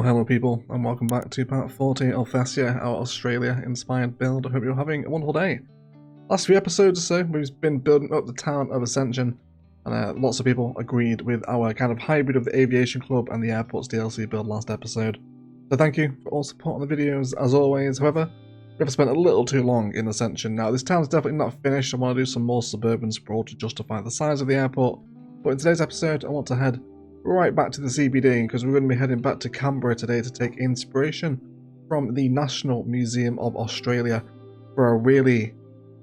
Hello people, and welcome back to part 40 of Thessia, our Australia-inspired build. I hope you're having a wonderful day. Last few episodes or so, we've been building up the town of Ascension, and lots of people agreed with our kind of hybrid of the Aviation Club and the Airports DLC build last episode. So thank you for all support on the videos, as always. However, we have spent a little too long in Ascension. Now, this town's definitely not finished. I want to do some more suburban sprawl to justify the size of the airport, but in today's episode, I want to head right back to the CBD because we're going to be heading back to Canberra today to take inspiration from the National Museum of Australia for a really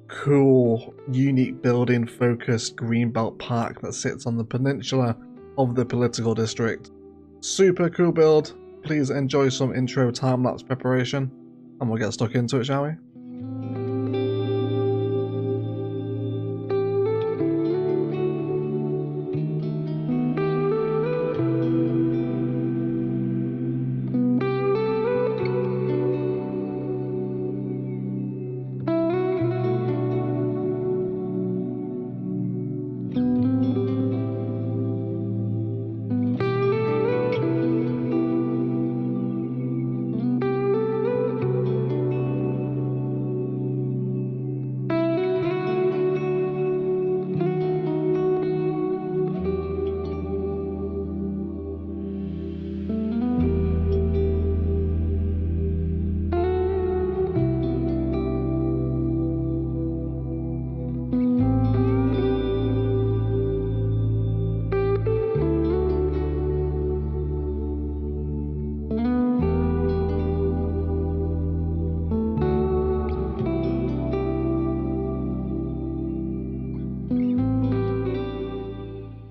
cool, unique building focused greenbelt park that sits on the peninsula of the political district. Super cool build. Please enjoy some intro time-lapse preparation and we'll get stuck into it, shall we?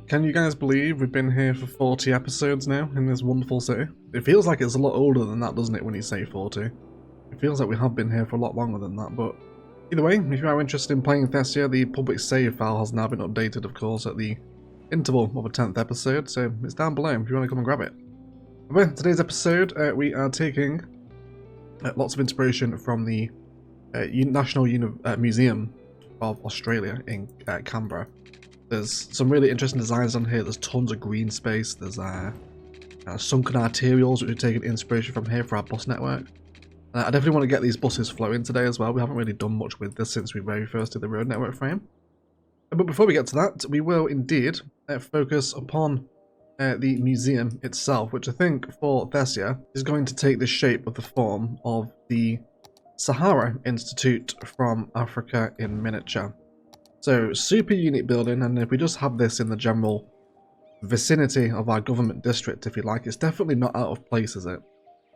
Can you guys believe we've been here for 40 episodes now in this wonderful city? It feels like it's a lot older than that, doesn't it, when you say 40? It feels like we have been here for a lot longer than that, but either way, if you are interested in playing Thessia, the public save file has now been updated, of course, at the interval of a 10th episode, so it's down below if you want to come and grab it. Anyway, today's episode, we are taking lots of inspiration from the National Museum of Australia in Canberra. There's some really interesting designs on here. There's tons of green space. There's sunken arterials, which we've taken inspiration from here for our bus network. I definitely want to get these buses flowing today as well. We haven't really done much with this since we very first did the road network frame. But before we get to that, we will indeed focus upon the museum itself, which I think for Thessia is going to take the shape of the form of the Sahara Institute from Africa in miniature. So, super unique building, and if we just have this in the general vicinity of our government district, if you like, it's definitely not out of place, is it?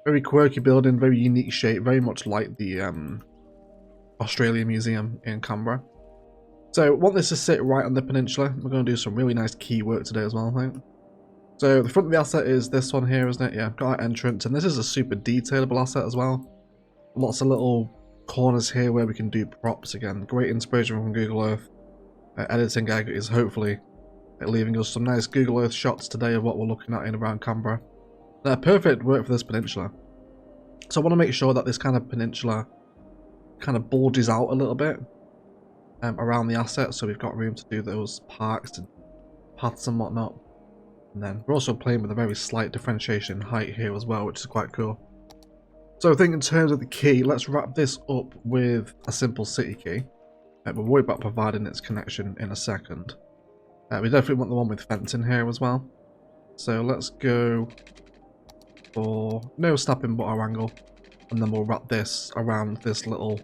Very quirky building, very unique shape, very much like the Australian Museum in Canberra. So, want this to sit right on the peninsula. We're going to do some really nice key work today as well, I think. So, the front of the asset is this one here, isn't it? Yeah, got our entrance, and this is a super detailable asset as well. Lots of little corners here where we can do props again. Great inspiration from Google Earth. Editing Egg is hopefully leaving us some nice Google Earth shots today of what we're looking at in around Canberra. Perfect work for this peninsula. So I want to make sure that this kind of peninsula kind of bulges out a little bit around the asset, so we've got room to do those parks and paths and whatnot. And then we're also playing with a very slight differentiation in height here as well, which is quite cool. So I think in terms of the key, let's wrap this up with a simple city key. We'll worry about providing its connection in a second. We definitely want the one with fencing here as well. So let's go for no snapping but our angle. And then we'll wrap this around this little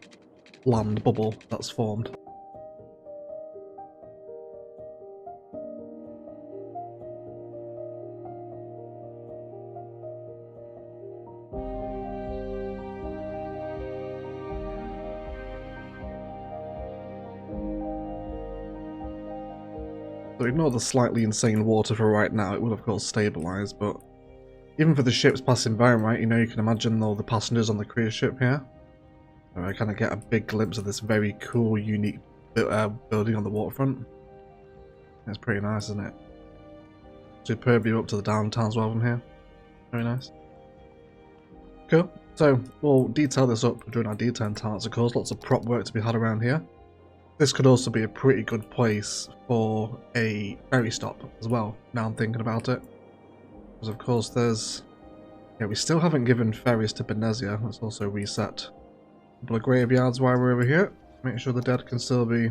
land bubble that's formed. So ignore the slightly insane water for right now, it will of course stabilise, but even for the ships passing by, right, you know, you can imagine all the passengers on the cruise ship here. So I kind of get a big glimpse of this very cool, unique building on the waterfront. It's pretty nice, isn't it? Superb view up to the downtown as well from here. Very nice. Cool. So we'll detail this up during our detailing talents, of course. Lots of prop work to be had around here. This could also be a pretty good place for a ferry stop as well, now I'm thinking about it. Because of course there's Yeah, we still haven't given ferries to Benezia. Let's also reset a couple of graveyards while we're over here. Make sure the dead can still be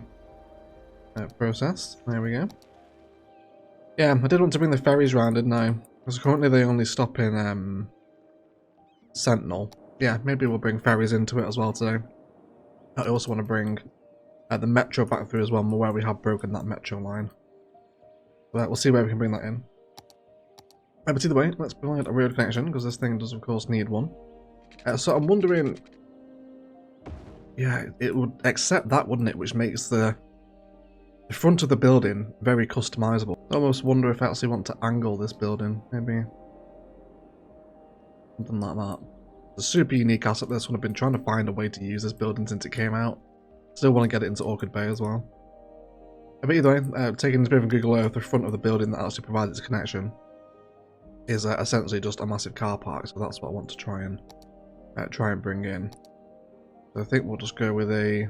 processed. There we go. Yeah, I did want to bring the ferries round, didn't I? Because currently they only stop in Sentinel. Yeah, maybe we'll bring ferries into it as well today. I also want to bring the metro back through as well, where we have broken that metro line. But we'll see where we can bring that in. But either way, let's provide a road connection, because this thing does of course need one. So I'm wondering... Yeah, it would accept that, wouldn't it? Which makes the front of the building very customizable. I almost wonder if I actually want to angle this building, maybe. Something like that. It's a super unique asset, this one. I've been trying to find a way to use this building since it came out. Still want to get it into Orchid Bay as well. But either way, taking this bit of Google Earth, the front of the building that actually provides its connection is essentially just a massive car park, so that's what I want to try and bring in. So I think we'll just go with a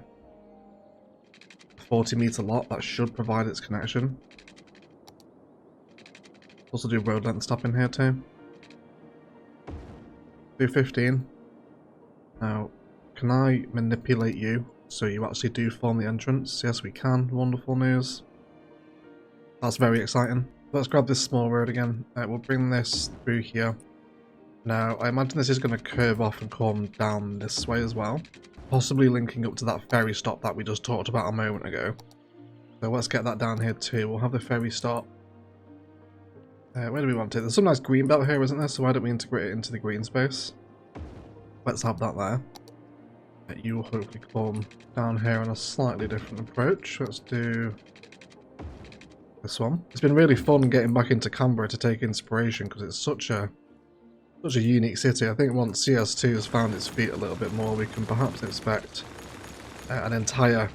40-meter lot. That should provide its connection. Also do road length stop in here too. Do 15. Now, can I manipulate you so you actually do form the entrance? Yes, we can. Wonderful news. That's very exciting. Let's grab this small road again. We'll bring this through here. Now, I imagine this is going to curve off and come down this way as well. Possibly linking up to that ferry stop that we just talked about a moment ago. So let's get that down here too. We'll have the ferry stop. Where do we want it? There's some nice green belt here, isn't there? So why don't we integrate it into the green space? Let's have that there. You will hopefully come down here on a slightly different approach. Let's do this one. It's been really fun getting back into Canberra to take inspiration because it's such a unique city. I think once CS2 has found its feet a little bit more, we can perhaps expect an entire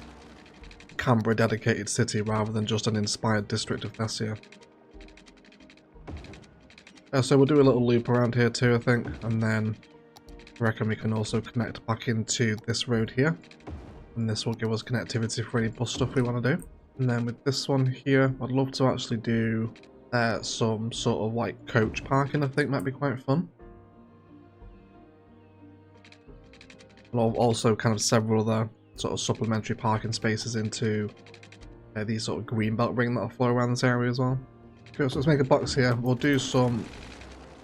Canberra dedicated city rather than just an inspired district of Thessia. So we'll do a little loop around here too, I think, and then I reckon we can also connect back into this road here, and this will give us connectivity for any bus stuff we want to do. And then with this one here, I'd love to actually do some sort of like coach parking. I think might be quite fun. Also kind of several other sort of supplementary parking spaces into these sort of green belt ring that'll flow around this area as well. Okay, so let's make a box here. We'll do some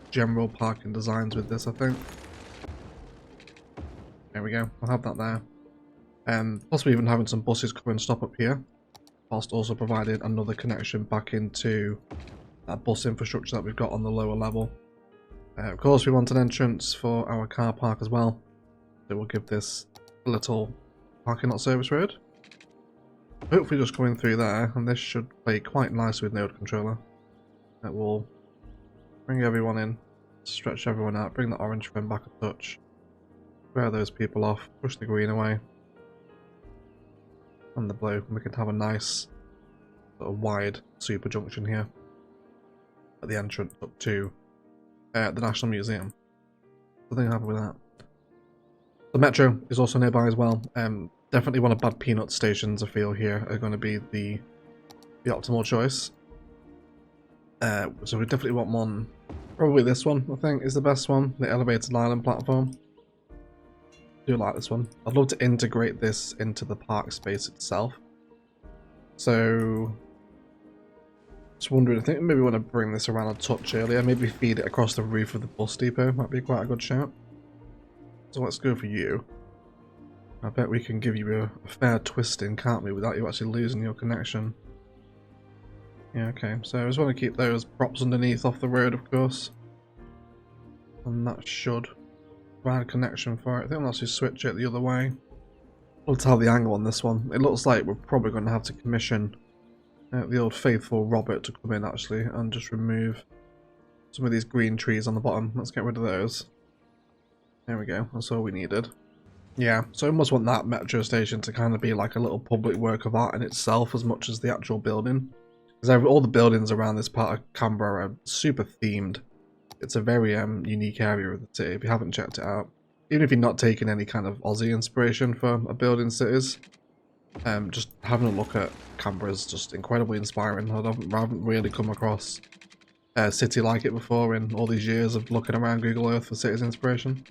general parking designs with this, I think. There we go. I'll have that there. Possibly even having some buses come and stop up here, whilst also providing another connection back into that bus infrastructure that we've got on the lower level. Of course, we want an entrance for our car park as well. So we'll give this a little parking lot service road. Hopefully just coming through there, and this should play quite nicely with Node Controller. It will bring everyone in, stretch everyone out, bring the orange trim back a touch, square those people off, push the green away, and the blue, and we can have a nice sort of wide super junction here at the entrance up to the National Museum. I think I'm happy with that. The metro is also nearby as well. Definitely one of Bad Peanut stations, I feel, here are going to be the optimal choice. So we definitely want one. Probably this one, I think, is the best one. The elevated island platform. I do like this one. I'd love to integrate this into the park space itself. So, just wondering, I think maybe we want to bring this around a touch earlier. Maybe feed it across the roof of the bus depot. Might be quite a good shout. So let's go for you. I bet we can give you a fair twisting, can't we, without you actually losing your connection. Yeah, okay. So I just want to keep those props underneath off the road, of course. And that should provide a connection for it. I think I'll actually switch it the other way. We'll tell the angle on this one. It looks like we're probably going to have to commission the old faithful Robert to come in, actually, and just remove some of these green trees on the bottom. Let's get rid of those. There we go, that's all we needed. Yeah, so I almost want that metro station to kind of be like a little public work of art in itself as much as the actual building. Because all the buildings around this part of Canberra are super themed. It's a very unique area of the city if you haven't checked it out. Even if you're not taking any kind of Aussie inspiration for a building cities, just having a look at Canberra is just incredibly inspiring. I haven't really come across city like it before in all these years of looking around Google Earth for cities inspiration.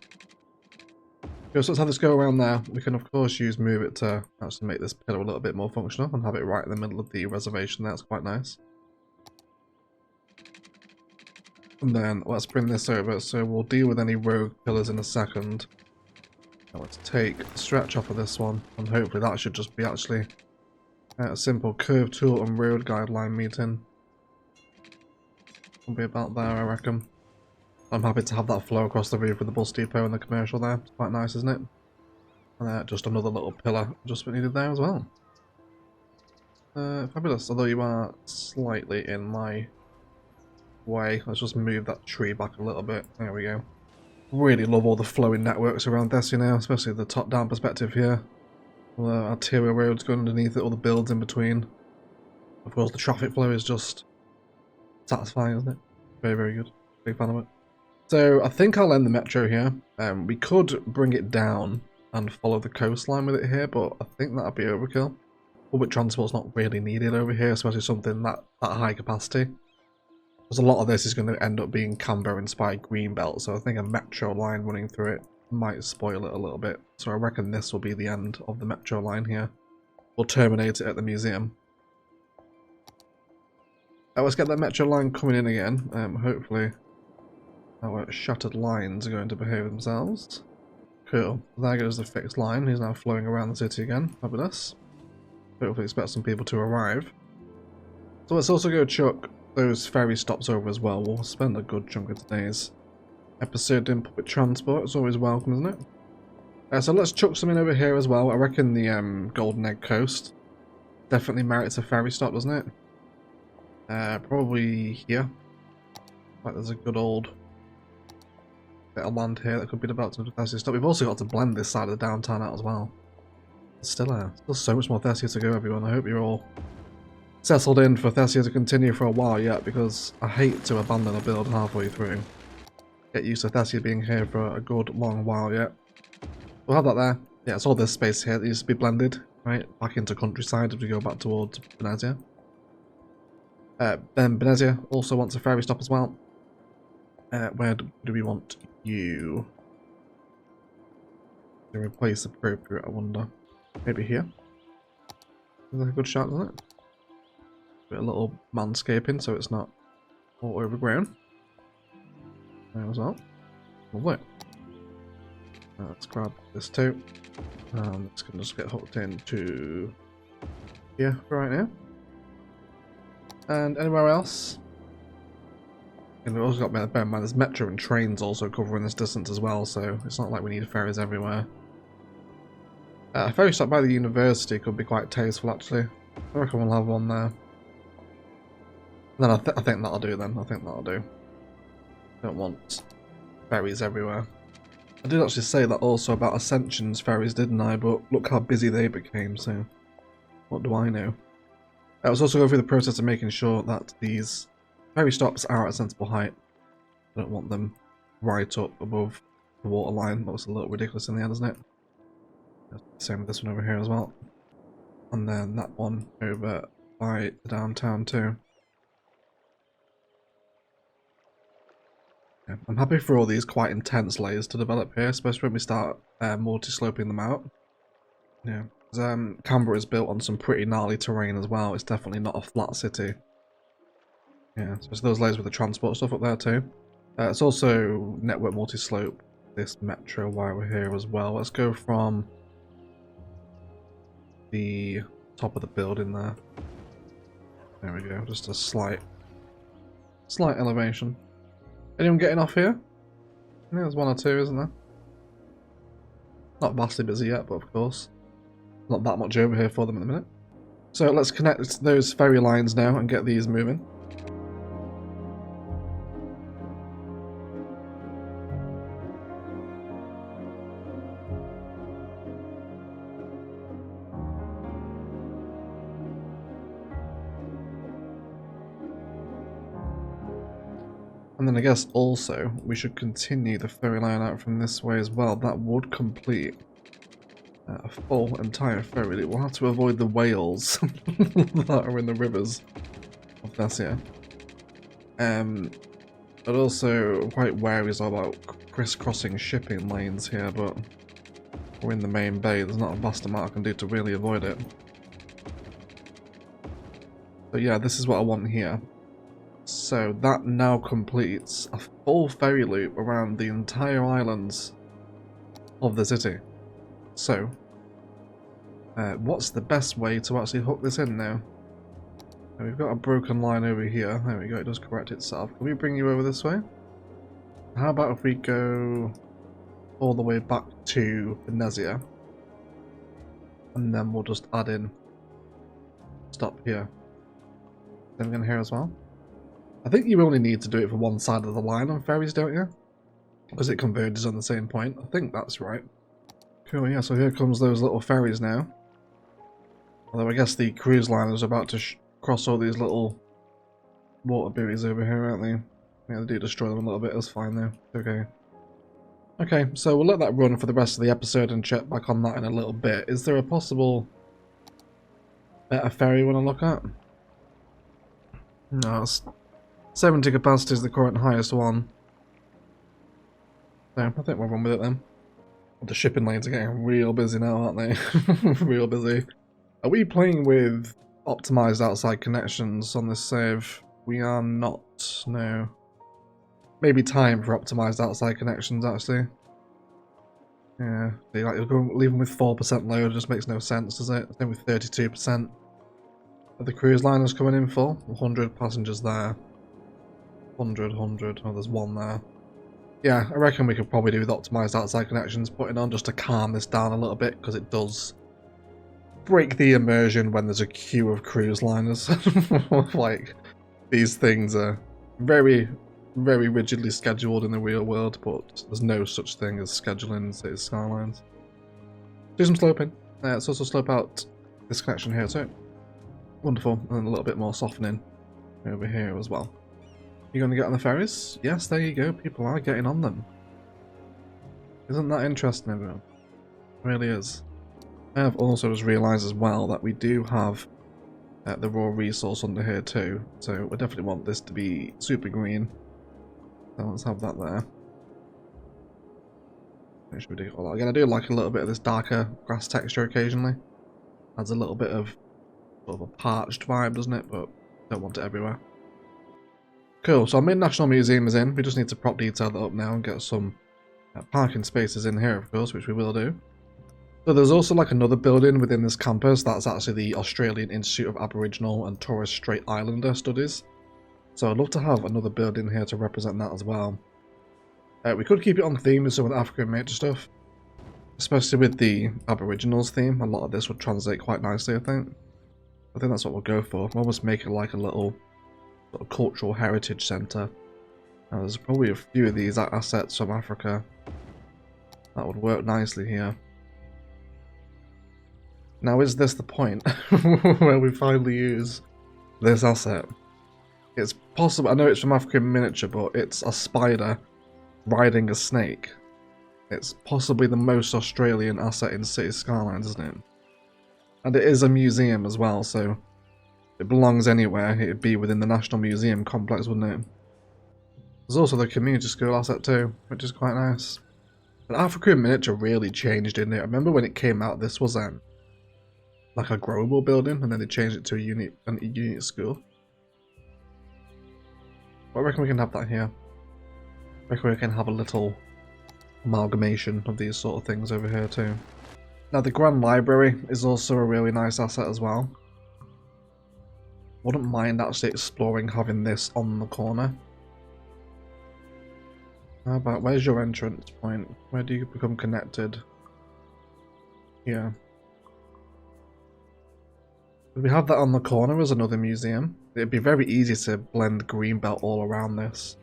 Okay, so let's have this go around there. We can of course use move it to actually make this pillar a little bit more functional and have it right in the middle of the reservation. That's quite nice. And then let's bring this over. So we'll deal with any rogue pillars in a second. Now let's take a stretch off of this one, and hopefully that should just be actually a simple curve tool and road guideline meeting. Will be about there, I reckon. I'm happy to have that flow across the roof with the bus depot and the commercial there. It's quite nice, isn't it? And just another little pillar just needed there as well. Fabulous, although you are slightly in my way. Let's just move that tree back a little bit. There we go. Really love all the flowing networks around Thessia now, especially the top-down perspective here. All the arterial roads going underneath it, all the builds in between. Of course, the traffic flow is just satisfying, isn't it? Very, very good. Big fan of it. So I think I'll end the metro here. We could bring it down and follow the coastline with it here, but I think that'd be overkill. Public transport's not really needed over here, especially something that high capacity. Because a lot of this is going to end up being Canberra-inspired greenbelt, so I think a metro line running through it might spoil it a little bit. So I reckon this will be the end of the metro line here. We'll terminate it at the museum. Let's get that metro line coming in again. Hopefully our shattered lines are going to behave themselves. Cool. There goes the fixed line. He's now flowing around the city again. Fabulous. Hopefully expect some people to arrive. So let's also go chuck those ferry stops over as well. We'll spend a good chunk of today's episode in public transport. It's always welcome, isn't it? So let's chuck some in over here as well. I reckon the Golden Egg Coast definitely merits a ferry stop, doesn't it? Probably here. Like there's a good old bit of land here that could be developed into Thessia stop. We've also got to blend this side of the downtown out as well. It's still so much more Thessia to go, everyone. I hope you're all settled in for Thessia to continue for a while yet, because I hate to abandon a build halfway through. Get used to Thessia being here for a good long while yet. We'll have that there. Yeah, it's all this space here that needs to be blended, right? Back into countryside as we go back towards Venezia. Then Venezia also wants a ferry stop as well. Where do we want you to replace appropriate, I wonder? Maybe here? Is that a good shot, isn't it? A little manscaping so it's not all overgrown. There as well. Lovely. Let's grab this too. This can just get hooked into here right now. And anywhere else? And we've also got to bear in mind there's metro and trains also covering this distance as well, so it's not like we need ferries everywhere. A ferry stop by the university could be quite tasteful actually. I reckon we'll have one there. And then I think that'll do then. I think that'll do. Don't want ferries everywhere. I did actually say that also about Ascension's ferries, didn't I? But look how busy they became, so what do I know? I was also going through the process of making sure that these ferry stops are at a sensible height. I don't want them right up above the waterline. That was a little ridiculous in the end, isn't it? Same with this one over here as well. And then that one over by the downtown too. Yeah, I'm happy for all these quite intense layers to develop here, especially when we start multi-sloping them out. Yeah, Canberra is built on some pretty gnarly terrain as well. It's definitely not a flat city. Yeah, especially those layers with the transport stuff up there too. It's also network multi-slope, this metro while we're here as well. Let's go from the top of the building there. There we go, just a slight elevation. Anyone getting off here? I think there's one or two, isn't there? Not vastly busy yet, but of course. Not that much over here for them at the minute. So let's connect those ferry lines now and get these moving. And then I guess also we should continue the ferry line out from this way as well. That would complete a full entire ferry loop. We'll have to avoid the whales that are in the rivers of Thessia. But also quite wary about crisscrossing shipping lanes here, but we're in the main bay, there's not a vast amount I can do to really avoid it. So yeah, this is what I want here. So that now completes a full ferry loop around the entire islands of the city. So, what's the best way to actually hook this in now? We've got a broken line over here. There we go, it does correct itself. Can we bring you over this way? How about if we go all the way back to Venezia? And then we'll just add in stop here. Then we're going here as well. I think you only need to do it for one side of the line on ferries, don't you? Because it converges on the same point. I think that's right. Cool, yeah, so here comes those little ferries now. Although I guess the cruise line is about to cross all these little water buoys over here, aren't they? Yeah, they do destroy them a little bit, that's fine though. Okay. Okay, so we'll let that run for the rest of the episode and check back on that in a little bit. Is there a possible better ferry we want to look at? No, 70 capacity is the current highest one. So I think we'll run with it then. The shipping lanes are getting real busy now, aren't they? Real busy. Are we playing with optimized outside connections on this save? We are not, no. Maybe time for optimized outside connections, actually. Yeah, you'll go leave them with 4% load, it just makes no sense, does it? Then with 32%. Are the cruise liners coming in full? 100 passengers there. 100. Oh, there's one there. Yeah, I reckon we could probably do with optimized outside connections, putting on just to calm this down a little bit, because it does break the immersion when there's a queue of cruise liners. Like, these things are very, very rigidly scheduled in the real world, but there's no such thing as scheduling in Cities Skylines. Do some sloping. Let's also slope out this connection here too. Wonderful, and a little bit more softening over here as well. You going to get on the ferries? Yes, there you go. People are getting on them. Isn't that interesting, everyone? It really is. I have also just realised as well that we do have the raw resource under here too. So we definitely want this to be super green. So let's have that there. Make sure we do all that. Again, I do like a little bit of this darker grass texture occasionally. Adds a little bit of sort of a parched vibe, doesn't it? But don't want it everywhere. Cool, so our main National Museum is in. We just need to prop detail that up now and get some parking spaces in here, of course, which we will do. So there's also like another building within this campus. That's actually the Australian Institute of Aboriginal and Torres Strait Islander Studies. So I'd love to have another building here to represent that as well. We could keep it on theme with some of the African nature stuff. Especially with the Aboriginals theme. A lot of this would translate quite nicely, I think. I think that's what we'll go for. We'll almost make it like a little sort of cultural heritage centre. There's probably a few of these assets from Africa that would work nicely here. Now, is this the point where we finally use this asset? It's possible, I know it's from African Miniature, but it's a spider riding a snake. It's possibly the most Australian asset in Cities Skylines, isn't it? And it is a museum as well, so it belongs anywhere. It'd be within the National Museum complex, wouldn't it? There's also the community school asset too, which is quite nice. But African Miniature really changed, didn't it? I remember when it came out, this was like a growable building, and then they changed it to a unit school. But I reckon we can have that here. I reckon we can have a little amalgamation of these sort of things over here too. Now the Grand Library is also a really nice asset as well. Wouldn't mind actually exploring having this on the corner. How about, where's your entrance point? Where do you become connected? Here. If we have that on the corner as another museum, it'd be very easy to blend Greenbelt all around this.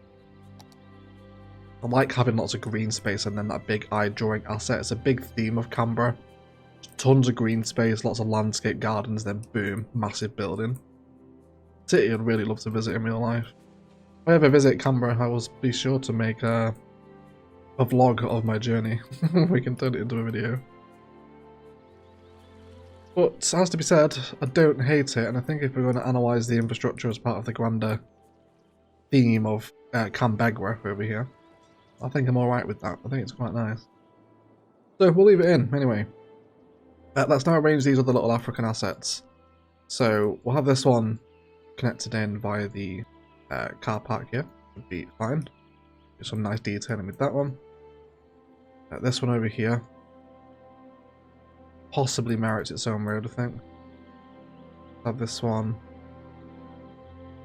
I like having lots of green space and then that big eye-drawing asset. It's a big theme of Canberra. Tons of green space, lots of landscape gardens, then boom, massive building. City I'd really love to visit in real life. If I ever visit Canberra, I will be sure to make a vlog of my journey. We can turn it into a video. But, as to be said, I don't hate it, and I think if we're going to analyse the infrastructure as part of the grander theme of Canberra over here. I think I'm alright with that. I think it's quite nice. So we'll leave it in anyway. Let's now arrange these other little African assets. So we'll have this one connected in via the car park here. Would be fine. Do some nice detailing with that one. This one over here possibly merits its own road, I think. Have this one.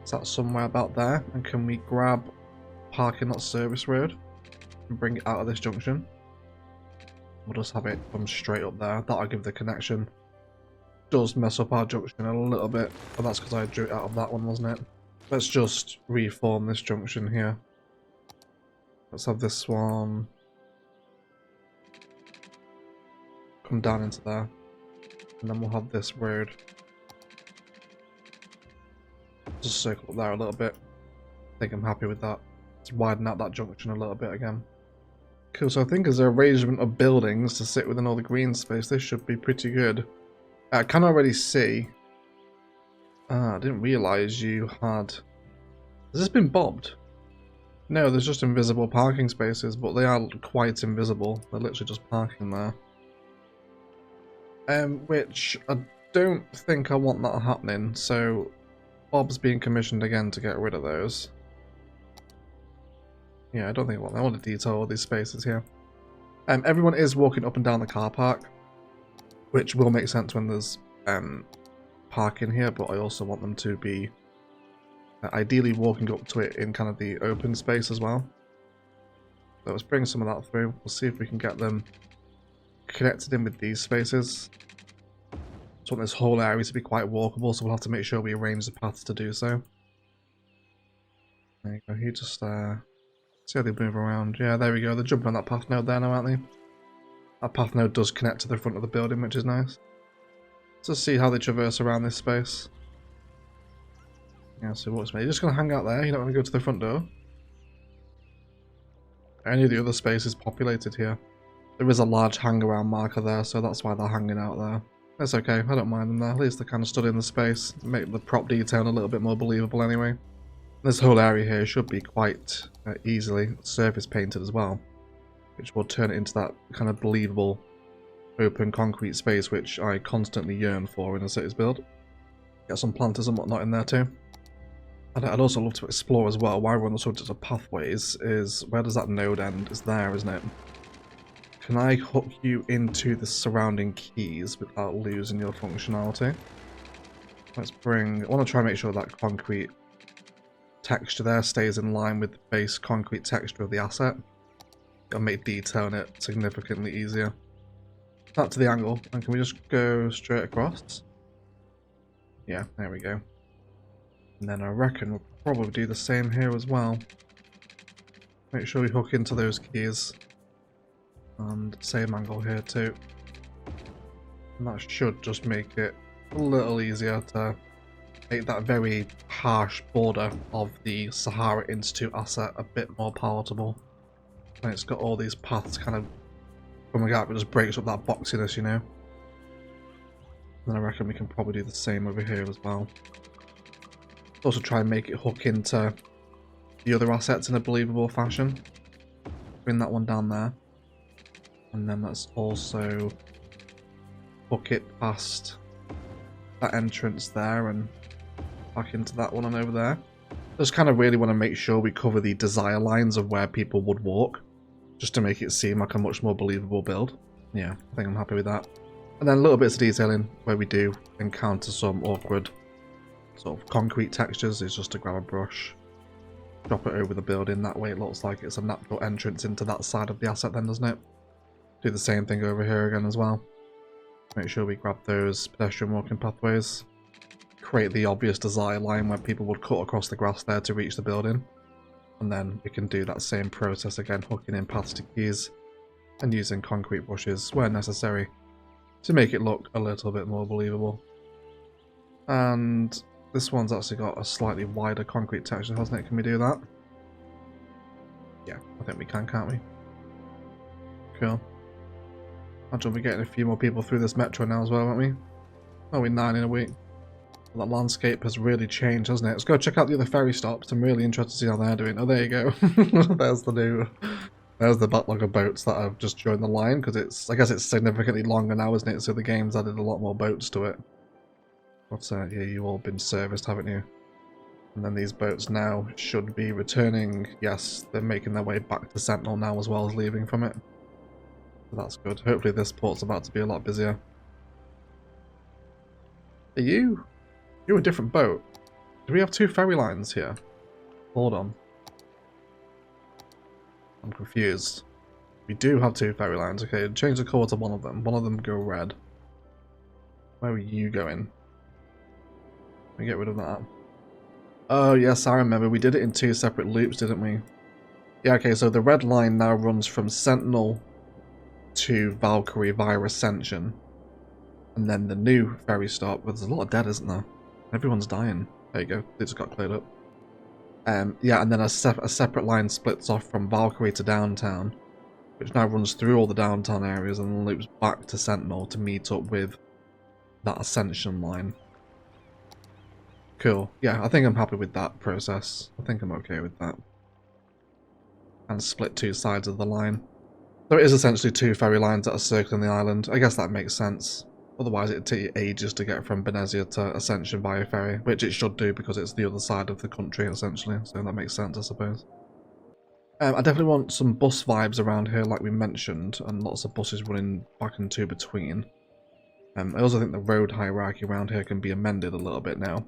Is that somewhere about there? And can we grab parking lot service road and bring it out of this junction? We'll just have it come straight up there. That'll give the connection. Does mess up our junction a little bit, but that's because I drew it out of that one, wasn't it? Let's just reform this junction here. Let's have this one come down into there, and then we'll have this road just circle up there a little bit. I think I'm happy with that. Let's widen out that junction a little bit again. Cool, so I think as an arrangement of buildings to sit within all the green space, this should be pretty good. I can already see. I didn't realise you had... Has this been bobbed? No, there's just invisible parking spaces, but they are quite invisible. They're literally just parking there. Which I don't think I want that happening, so Bob's being commissioned again to get rid of those. Yeah, I don't think I want to detail all these spaces here. Everyone is walking up and down the car park, which will make sense when there's parking here, but I also want them to be ideally walking up to it in kind of the open space as well. So let's bring some of that through. We'll see if we can get them connected in with these spaces. I want this whole area to be quite walkable, so we'll have to make sure we arrange the paths to do so. There you go, you just see how they move around. Yeah, there we go, they're jumping on that path node there now, aren't they? That path node does connect to the front of the building, which is nice. Let's just see how they traverse around this space. Yeah, so what's me? You're just going to hang out there, you're not going to go to the front door. Any of the other space is populated here. There is a large hang around marker there, so that's why they're hanging out there. That's okay, I don't mind them there. At least they kind of stood in the space, make the prop detail a little bit more believable anyway. This whole area here should be quite easily surface painted as well, which will turn it into that kind of believable open concrete space which I constantly yearn for in a cities build. Get some planters and whatnot in there too. And I'd also love to explore as well, while we're on the subject of pathways, is where does that node end? It's there, isn't it? Can I hook you into the surrounding keys without losing your functionality? Let's bring... I want to try and make sure that concrete texture there stays in line with the base concrete texture of the asset. It'll make detailing it significantly easier. That to the angle, and can we just go straight across? Yeah, there we go. And then I reckon we'll probably do the same here as well. Make sure we hook into those keys. And same angle here too. And that should just make it a little easier to make that very harsh border of the Sahara Institute asset a bit more palatable. And it's got all these paths kind of coming out, it just breaks up that boxiness, you know. And I reckon we can probably do the same over here as well. Also try and make it hook into the other assets in a believable fashion. Bring that one down there. And then let's also hook it past that entrance there and back into that one and over there. Just kind of really want to make sure we cover the desire lines of where people would walk, just to make it seem like a much more believable build. Yeah, I think I'm happy with that. And then little bits of detailing where we do encounter some awkward sort of concrete textures is just to grab a brush, drop it over the building. That way it looks like it's a natural entrance into that side of the asset then, doesn't it? Do the same thing over here again as well. Make sure we grab those pedestrian walking pathways. Create the obvious desire line where people would cut across the grass there to reach the building. And then we can do that same process again, hooking in paths to keys and using concrete brushes where necessary to make it look a little bit more believable. And this one's actually got a slightly wider concrete texture, hasn't it? Can we do that? Yeah, I think we can, can't we? Cool. Imagine we're getting a few more people through this metro now as well, aren't we? Oh, we're 9 in a week. That landscape has really changed, hasn't it? Let's go check out the other ferry stops. I'm really interested to see how they're doing. Oh, there you go. There's the backlog of boats that have just joined the line, because I guess it's significantly longer now, isn't it? So the game's added a lot more boats to it. What's that? Yeah, you've all been serviced, haven't you? And then these boats now should be returning. Yes, they're making their way back to Sentinel now as well as leaving from it. So that's good. Hopefully this port's about to be a lot busier. Are you? You're a different boat. Do we have two ferry lines here? Hold on. I'm confused. We do have two ferry lines. Okay, change the colour to one of them. One of them go red. Where are you going? Let me get rid of that. Oh yes, I remember. We did it in two separate loops, didn't we? Yeah, okay, so the red line now runs from Sentinel to Valkyrie via Ascension. And then the new ferry stop, but there's a lot of dead, isn't there? Everyone's dying. There you go, it just got cleared up. Yeah, and then a separate line splits off from Valkyrie to downtown, which now runs through all the downtown areas and then loops back to Sentinel to meet up with that Ascension line. Cool. Yeah, I think I'm happy with that process. I think I'm okay with that. And split two sides of the line. So it is essentially two ferry lines that are circling the island. I guess that makes sense. Otherwise it'd take you ages to get from Benezia to Ascension via ferry, which it should do because it's the other side of the country essentially, so that makes sense I suppose. I definitely want some bus vibes around here like we mentioned, and lots of buses running back and to between. I also think the road hierarchy around here can be amended a little bit now.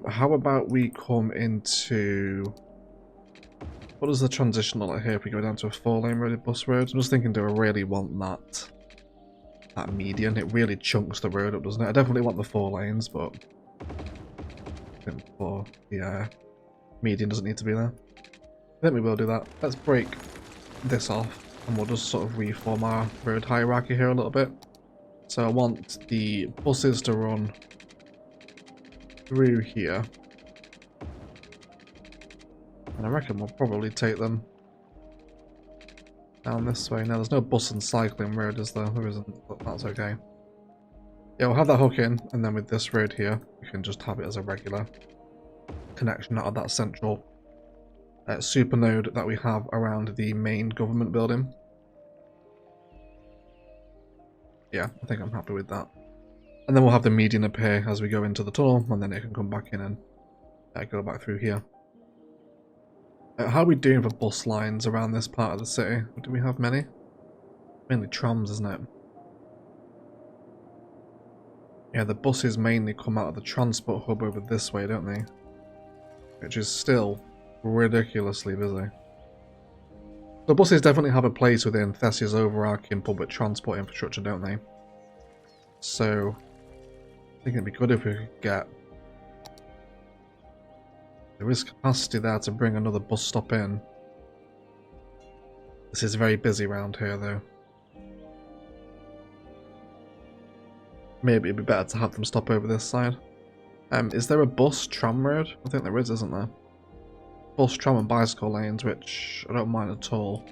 How about we come into... What does the transition look like here if we go down to a 4-lane road bus road? I'm just thinking, do I really want that median? It really chunks the road up, doesn't it? I definitely want the 4 lanes, but I think the median doesn't need to be there. I think we will do that. Let's break this off and we'll just sort of reform our road hierarchy here a little bit. So I want the buses to run through here. And I reckon we'll probably take them down this way. Now there's no bus and cycling road, is there? There isn't, but that's okay. Yeah, we'll have that hook in, and then with this road here, we can just have it as a regular connection out of that central super node that we have around the main government building. Yeah, I think I'm happy with that. And then we'll have the median appear as we go into the tunnel, and then it can come back in and go back through here. How are we doing for bus lines around this part of the city? Do we have many? Mainly trams, isn't it? Yeah, the buses mainly come out of the transport hub over this way, don't they? Which is still ridiculously busy. The buses definitely have a place within Thessia's overarching public transport infrastructure, don't they? So, I think it'd be good if we could get... There is capacity there to bring another bus stop in. This is very busy around here though. Maybe it'd be better to have them stop over this side. Is there a bus tram road? I think there is, isn't there? Bus, tram and bicycle lanes, which I don't mind at all.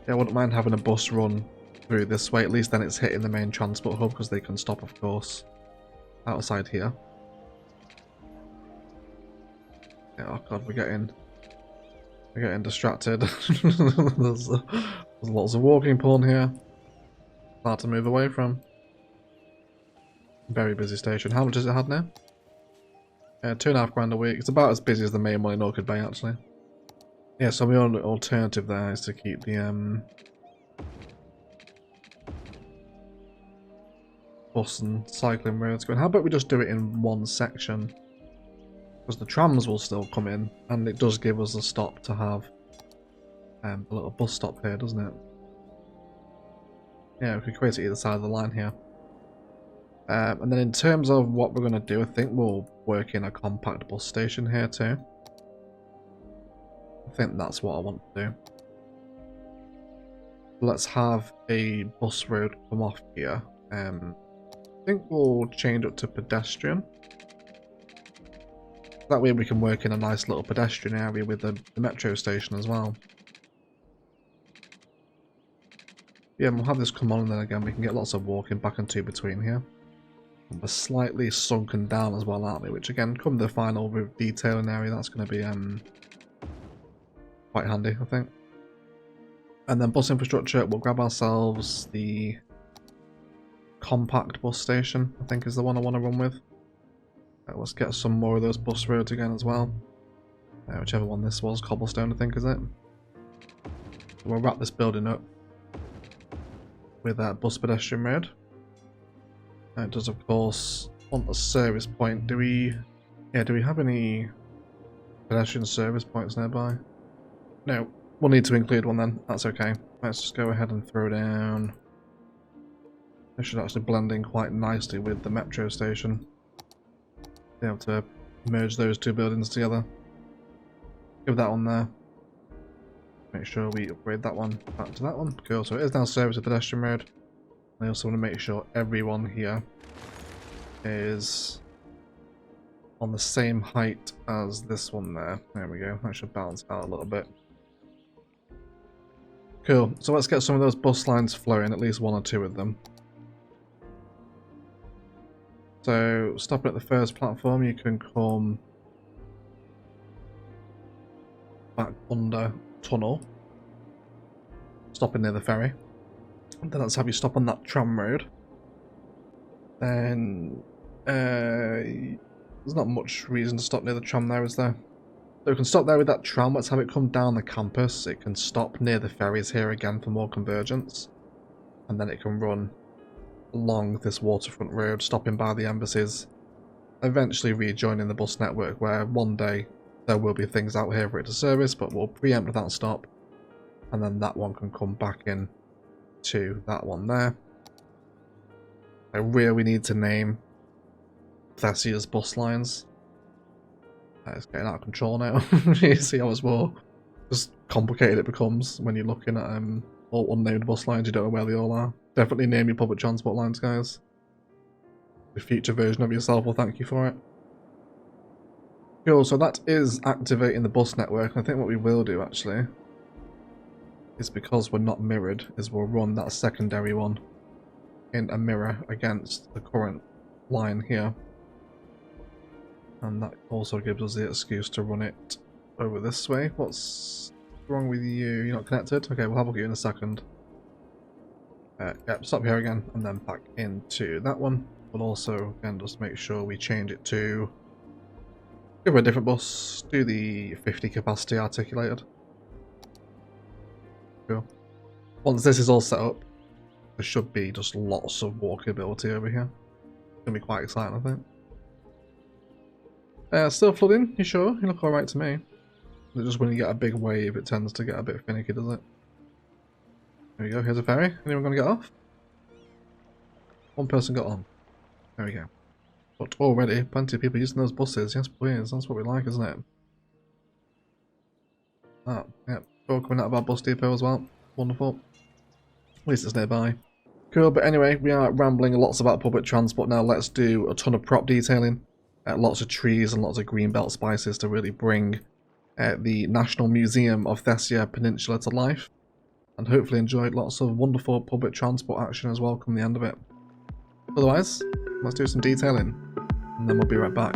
Yeah, I wouldn't mind having a bus run through this way, at least then it's hitting the main transport hub because they can stop, of course, outside here. Yeah, oh god, we're getting distracted. there's lots of walking porn here. Hard to move away from. Very busy station. How much has it had now? £2.5 grand a week. It's about as busy as the main one in Orchid Bay, actually. Yeah, so the only alternative there is to keep the bus and cycling roads going. How about we just do it in one section? Because the trams will still come in, and it does give us a stop to have a little bus stop here, doesn't it? Yeah, we could create it either side of the line here. And then in terms of what we're going to do, I think we'll work in a compact bus station here too. I think that's what I want to do. Let's have a bus road come off here. I think we'll change it to pedestrian. That way we can work in a nice little pedestrian area with the metro station as well. Yeah, and we'll have this come on, and then again we can get lots of walking back and to between here. We're slightly sunken down as well, aren't we? Which again, come the final detailing area, that's going to be quite handy, I think. And then bus infrastructure, we'll grab ourselves the compact bus station, I think is the one I want to run with. Let's get some more of those bus roads again as well. Whichever one this was, cobblestone I think, is it? We'll wrap this building up with that bus pedestrian road. It does of course want a service point. Do we have any pedestrian service points nearby? No, we'll need to include one then, that's okay. Let's just go ahead and throw down. This should actually blend in quite nicely with the metro station. Be able to merge those two buildings together. Give that one there. Make sure we upgrade that one back to that one. Cool, so it is now service a pedestrian road. I also want to make sure everyone here is on the same height as this one there. There we go, that should balance out a little bit. Cool, so let's get some of those bus lines flowing, at least one or two of them. So, stopping at the first platform, you can come back under tunnel, stopping near the ferry. And then let's have you stop on that tram road. Then there's not much reason to stop near the tram there, is there? So we can stop there with that tram. Let's have it come down the campus. It can stop near the ferries here again for more convergence, and then it can run along this waterfront road, stopping by the embassies, eventually rejoining the bus network, where one day there will be things out here for it to service, but we'll preempt that stop, and then that one can come back in to that one there. I really need to name Thessia's bus lines. It's getting out of control now. You see how much more just complicated it becomes when you're looking at all unnamed bus lines. You don't know where they all are. Definitely name your public transport lines, guys. The future version of yourself will thank you for it. Cool, so that is activating the bus network. And I think what we will do actually is, because we're not mirrored, is we'll run that secondary one in a mirror against the current line here. And that also gives us the excuse to run it over this way. What's wrong with you? You're not connected? Okay, we'll have a look at you in a second. Yep, stop here again and then back into that one. We'll also again just make sure we change it to, give her a different bus, do the 50 capacity articulated. Cool. Once this is all set up, there should be just lots of walkability over here. It's gonna be quite exciting, I think. Still flooding? You sure? You look alright to me. Just when you get a big wave, it tends to get a bit finicky, does it? There we go, here's a ferry. Anyone gonna get off? One person got on. There we go. But already, plenty of people using those buses. Yes, please. That's what we like, isn't it? Ah, yep. People coming out of our bus depot as well. Wonderful. At least it's nearby. Cool, but anyway, we are rambling lots about public transport now. Let's do a ton of prop detailing. Lots of trees and lots of greenbelt spices to really bring the National Museum of Thessia Peninsula to life. And hopefully enjoy lots of wonderful public transport action as well come the end of it. Otherwise, let's do some detailing, and then we'll be right back.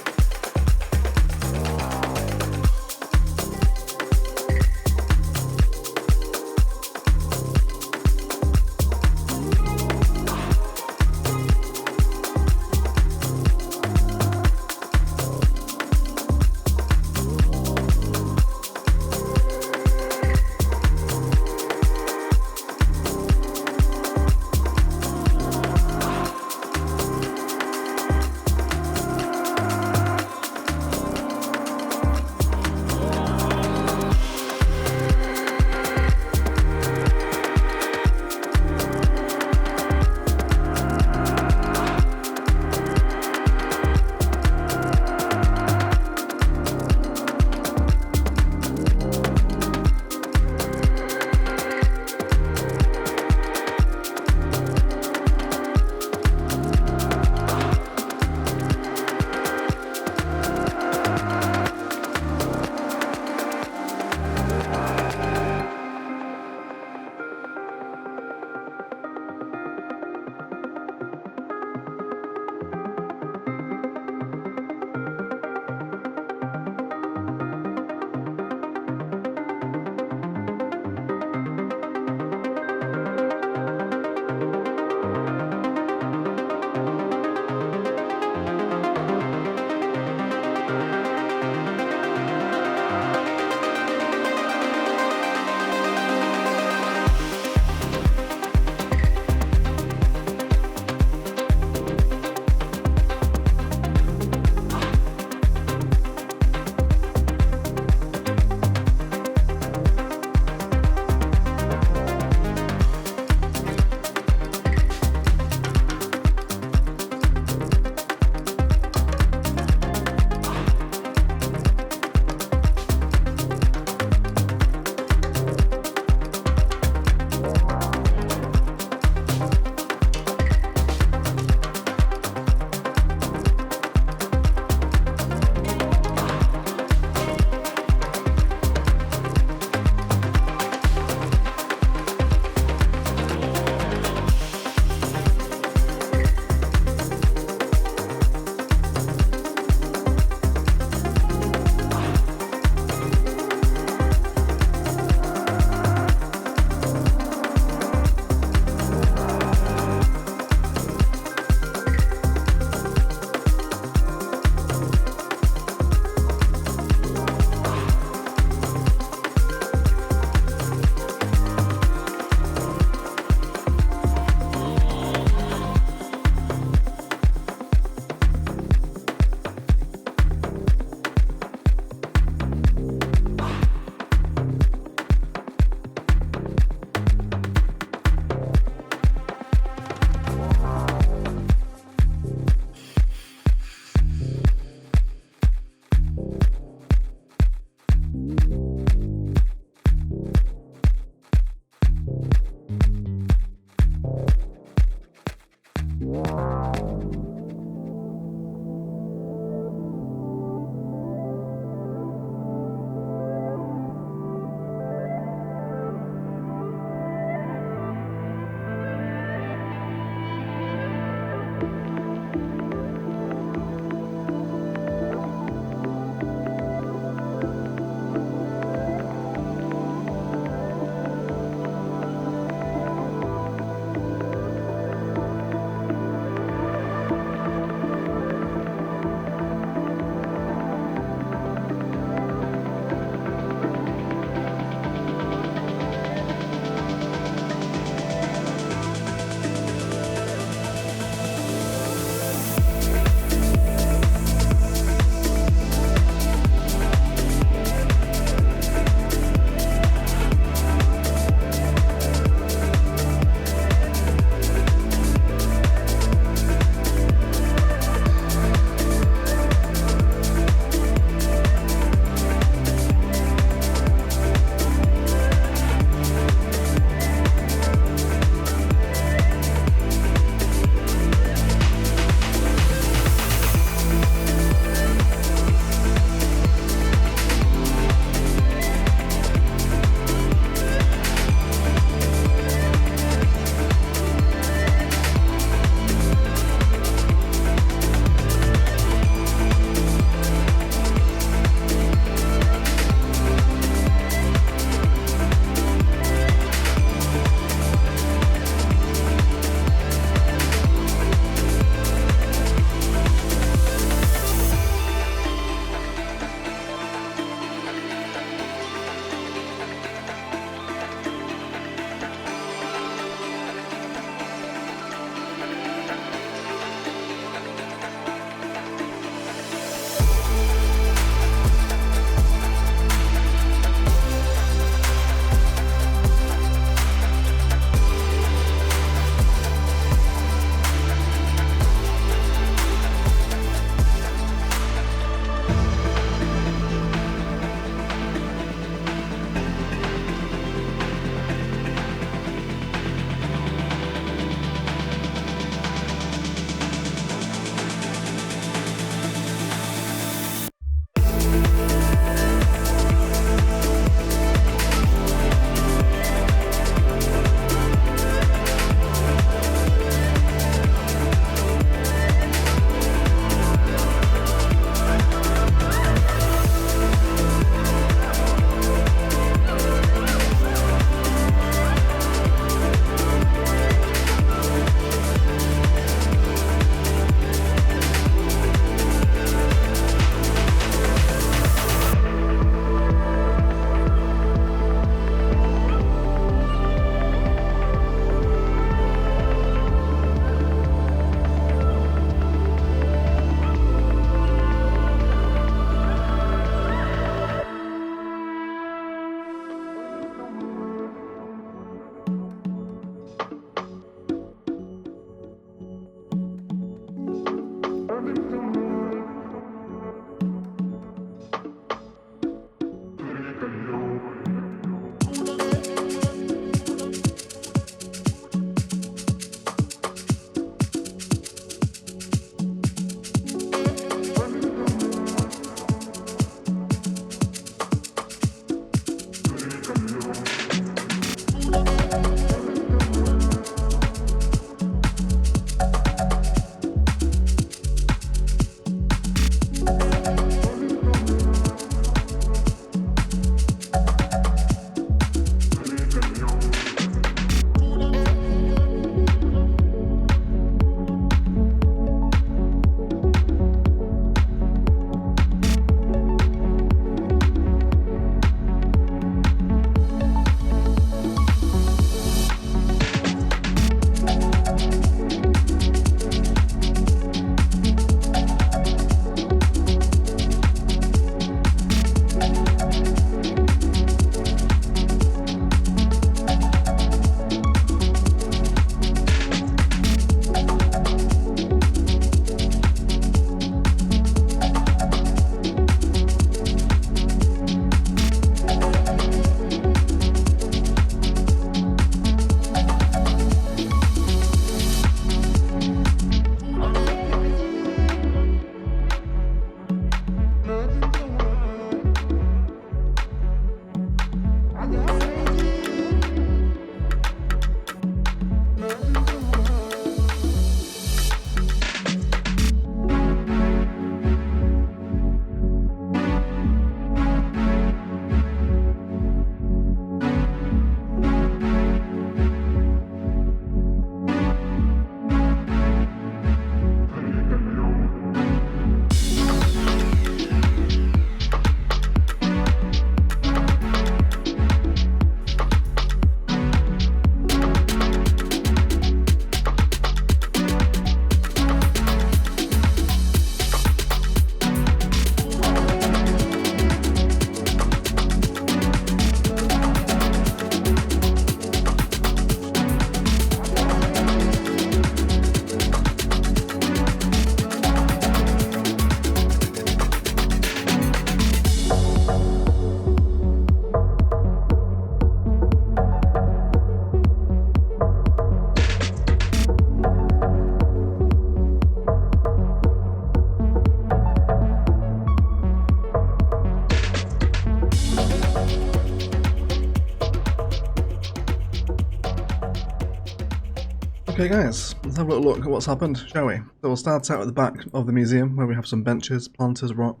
Okay guys, let's have a little look at what's happened, shall we? So we'll start out at the back of the museum where we have some benches, planters, rock.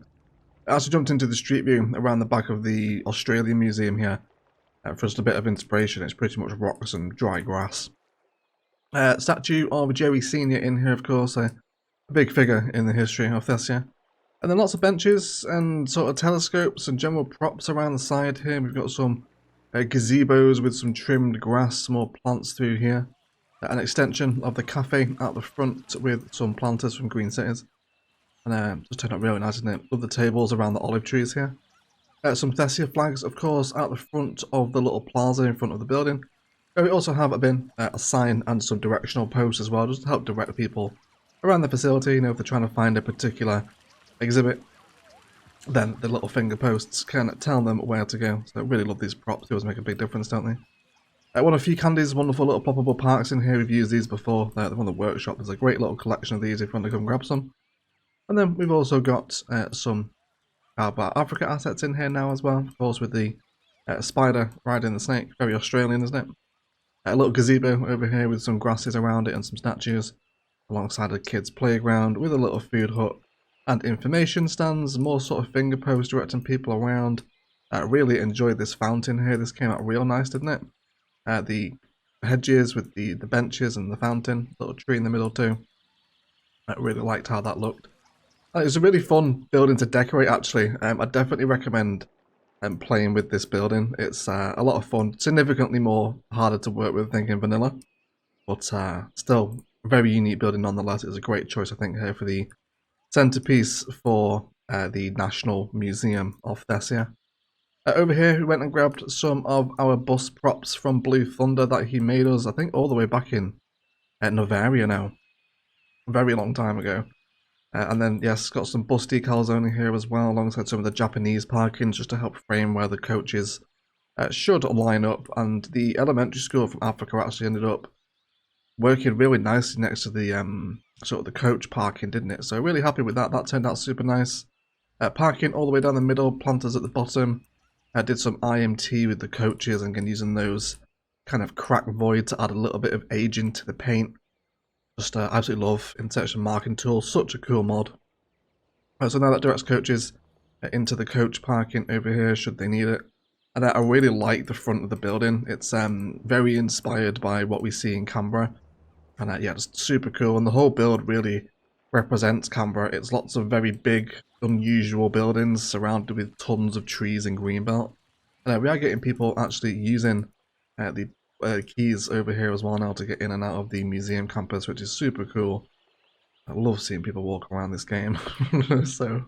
I actually jumped into the street view around the back of the Australian museum here for just a bit of inspiration. It's pretty much rocks and dry grass. Statue of Jerry Senior in here, of course, a big figure in the history of Thessia. And then lots of benches and sort of telescopes and general props around the side here. We've got some gazebos with some trimmed grass, more plants through here. An extension of the cafe out the front with some planters from Green Cities. And just turned out really nice, isn't it? Love the tables around the olive trees here. Some Thessia flags, of course, out the front of the little plaza in front of the building. We also have a bin, a sign and some directional posts as well, just to help direct people around the facility. You know, if they're trying to find a particular exhibit, then the little finger posts can tell them where to go. So I really love these props. They always make a big difference, don't they? One of a few candies, wonderful little ploppable parks in here. We've used these before. They're from the workshop. There's a great little collection of these if you want to come grab some. And then we've also got some Africa assets in here now as well. Of course, with the spider riding the snake. Very Australian, isn't it? A little gazebo over here with some grasses around it and some statues. Alongside a kid's playground with a little food hut and information stands. More sort of finger posts directing people around. Really enjoyed this fountain here. This came out real nice, didn't it? The hedges with the benches and the fountain, little tree in the middle too. I really liked how that looked. It was a really fun building to decorate actually. I definitely recommend playing with this building. It's a lot of fun, significantly more harder to work with than in vanilla, but still a very unique building nonetheless. It's a great choice I think here for the centerpiece for the National Museum of Thessia. Over here, we went and grabbed some of our bus props from Blue Thunder that he made us, I think, all the way back in Novaria now. A very long time ago. And then, yes, got some bus decals only here as well, alongside some of the Japanese parkings, just to help frame where the coaches should line up. And the elementary school from Africa actually ended up working really nicely next to the sort of the coach parking, didn't it? So really happy with that. That turned out super nice. Parking all the way down the middle, planters at the bottom. I did some IMT with the coaches and using those kind of crack void to add a little bit of aging to the paint. Just absolutely love intersection marking tool, such a cool mod. So now that directs coaches into the coach parking over here should they need it. And I really like the front of the building. It's very inspired by what we see in Canberra. And yeah, just super cool. And the whole build really represents Canberra. It's lots of very big, unusual buildings surrounded with tons of trees and greenbelt. And we are getting people actually using the keys over here as well now to get in and out of the museum campus, which is super cool. I love seeing people walk around this game. so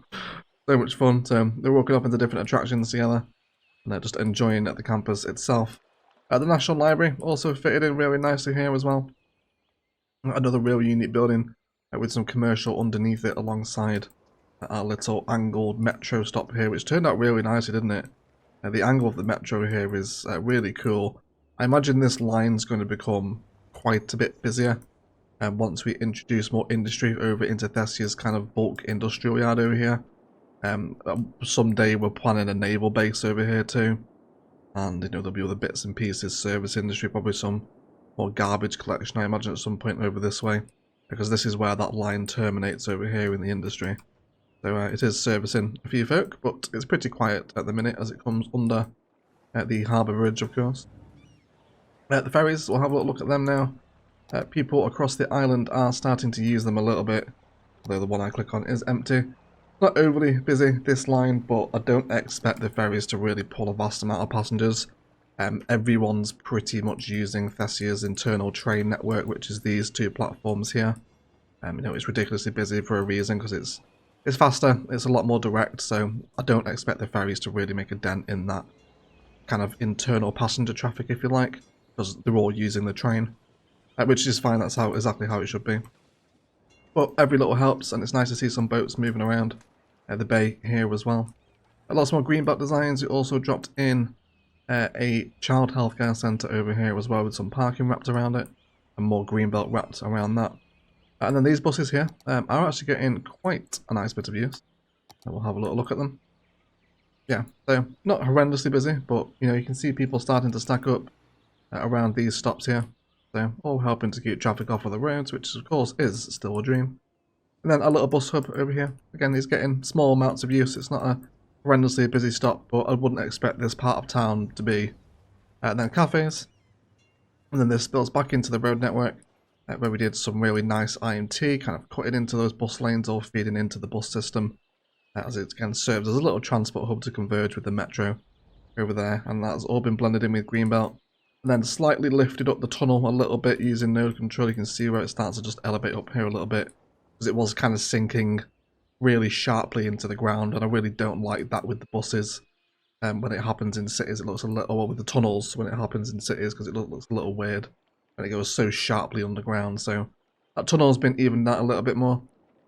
much fun. So they're walking up into different attractions together and they're just enjoying at the campus itself. The National Library also fitted in really nicely here as well. Another really unique building with some commercial underneath it alongside our little angled metro stop here, which turned out really nicely, didn't it? The angle of the metro here is really cool. I imagine this line's going to become quite a bit busier once we introduce more industry over into Thessia's kind of bulk industrial yard over here. Someday we're planning a naval base over here too. And, you know, there'll be other bits and pieces, service industry, probably some more garbage collection, I imagine, at some point over this way. Because this is where that line terminates over here in the industry. So it is servicing a few folk, but it's pretty quiet at the minute as it comes under the harbour bridge, of course. The ferries, we'll have a look at them now. People across the island are starting to use them a little bit, although the one I click on is empty. Not overly busy, this line, but I don't expect the ferries to really pull a vast amount of passengers. Everyone's pretty much using Thessia's internal train network, which is these two platforms here. You know, it's ridiculously busy for a reason, because it's faster, it's a lot more direct, so I don't expect the ferries to really make a dent in that kind of internal passenger traffic, if you like, because they're all using the train, which is fine, that's exactly how it should be. But every little helps, and it's nice to see some boats moving around the bay here as well. Lots more greenbelt designs. We also dropped in a child healthcare centre over here as well, with some parking wrapped around it, and more greenbelt wrapped around that. And then these buses here are actually getting quite a nice bit of use. And we'll have a little look at them. Yeah, so not horrendously busy, but you know, you can see people starting to stack up around these stops here. So all helping to keep traffic off of the roads, which of course is still a dream. And then a little bus hub over here. Again, it's getting small amounts of use. It's not a horrendously busy stop, but I wouldn't expect this part of town to be. And then cafes. And then this spills back into the road network, where we did some really nice IMT, kind of cutting into those bus lanes or feeding into the bus system, as it again serves as a little transport hub to converge with the metro over there. And that's all been blended in with Greenbelt. And then slightly lifted up the tunnel a little bit using node control. You can see where it starts to just elevate up here a little bit, because it was kind of sinking really sharply into the ground, and I really don't like that with the buses. When it happens in cities, it looks a little, well, with the tunnels when it happens in cities, because it looks a little weird when it goes so sharply underground. So that tunnel's been evened out a little bit more,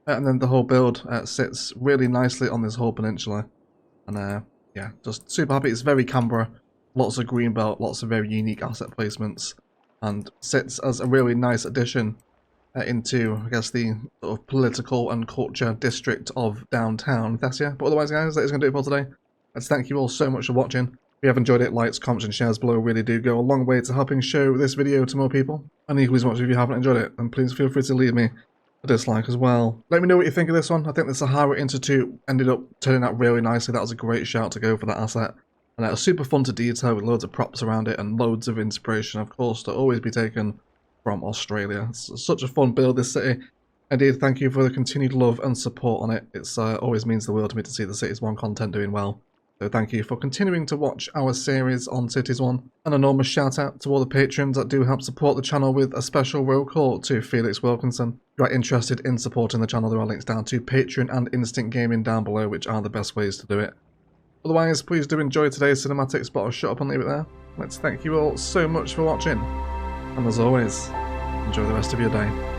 and then the whole build sits really nicely on this whole peninsula. And yeah, just super happy. It's very Canberra, lots of Greenbelt, lots of very unique asset placements, and sits as a really nice addition into, I guess, the sort of political and culture district of downtown Thessia. But otherwise, guys, that is going to do it for today. Let's thank you all so much for watching. If you have enjoyed it, likes, comments, and shares below really do go a long way to helping show this video to more people. And equally as much if you haven't enjoyed it, then please feel free to leave me a dislike as well. Let me know what you think of this one. I think the Sahara Institute ended up turning out really nicely. That was a great shout to go for that asset. And it was super fun to detail with loads of props around it and loads of inspiration, of course, to always be taken from Australia. It's such a fun build, this city. Indeed, thank you for the continued love and support on it. It's always means the world to me to see the Cities 1 content doing well. So thank you for continuing to watch our series on Cities 1. An enormous shout out to all the patrons that do help support the channel, with a special roll call to Felix Wilkinson. If you are interested in supporting the channel, there are links down to Patreon and Instant Gaming down below, which are the best ways to do it. Otherwise, please do enjoy today's cinematics, but I'll shut up and leave it there. Let's thank you all so much for watching. And as always, enjoy the rest of your day.